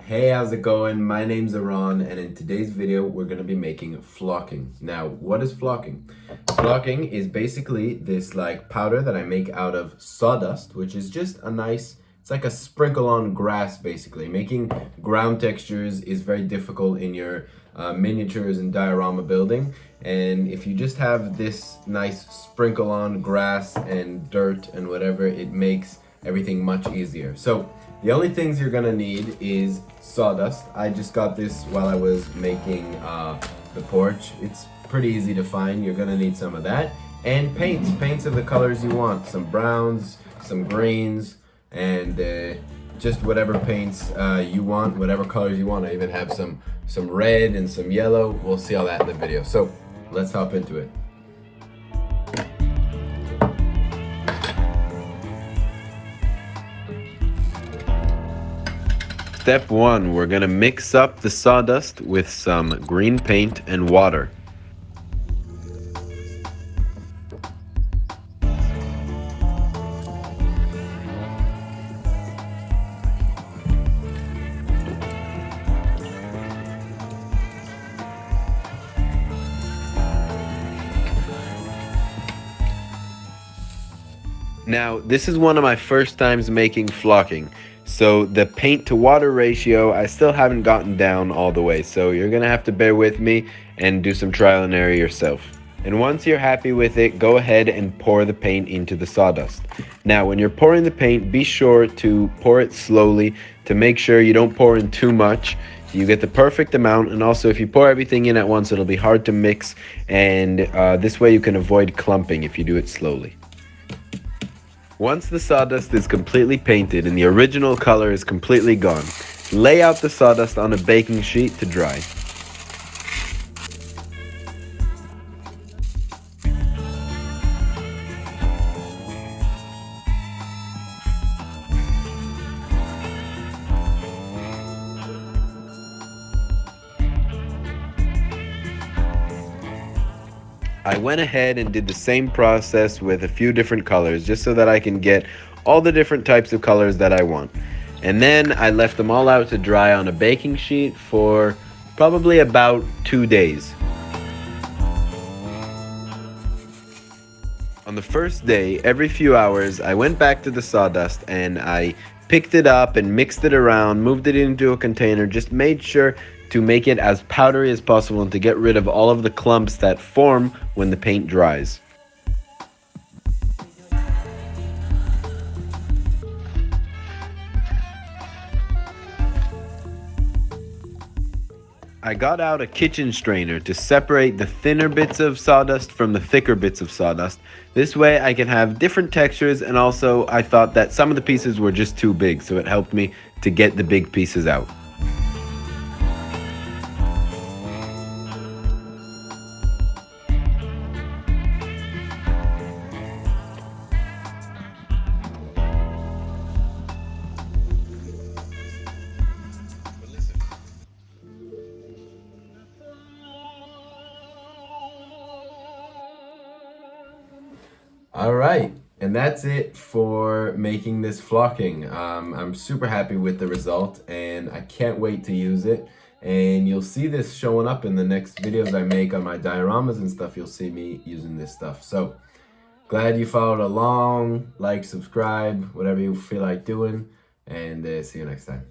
Hey, how's it going? My name's Aron, and in today's video, we're going to be making flocking. Now, what is flocking? Flocking is basically this like powder that I make out of sawdust, which is just a nice, it's like a sprinkle on grass basically. Making ground textures is very difficult in your miniatures and diorama building. And if you just have this nice sprinkle on grass and dirt and whatever, it makes everything much easier. So the only things you're gonna need is sawdust. I just got this while I was making the porch. It's pretty easy to find. You're gonna need some of that. And paints of the colors you want. Some browns, some greens, and just whatever paints you want, whatever colors you want. I even have some red and some yellow. We'll see all that in the video. So let's hop into it. Step 1, we're gonna mix up the sawdust with some green paint and water. Now, this is one of my first times making flocking. So the paint to water ratio, I still haven't gotten down all the way. So you're gonna have to bear with me and do some trial and error yourself. And once you're happy with it, go ahead and pour the paint into the sawdust. Now, when you're pouring the paint, be sure to pour it slowly to make sure you don't pour in too much. You get the perfect amount, and also if you pour everything in at once, it'll be hard to mix, and this way you can avoid clumping if you do it slowly. Once the sawdust is completely painted and the original color is completely gone, lay out the sawdust on a baking sheet to dry. I went ahead and did the same process with a few different colors just so that I can get all the different types of colors that I want. And then I left them all out to dry on a baking sheet for probably about 2 days. On the first day, every few hours, I went back to the sawdust and I picked it up and mixed it around, moved it into a container, just made sure to make it as powdery as possible and to get rid of all of the clumps that form when the paint dries. I got out a kitchen strainer to separate the thinner bits of sawdust from the thicker bits of sawdust. This way I can have different textures, and also I thought that some of the pieces were just too big, so it helped me to get the big pieces out. All right, and that's it for making this flocking. I'm super happy with the result, and I can't wait to use it. And you'll see this showing up in the next videos I make on my dioramas and stuff. You'll see me using this stuff. So glad you followed along. Like, subscribe, whatever you feel like doing, and see you next time.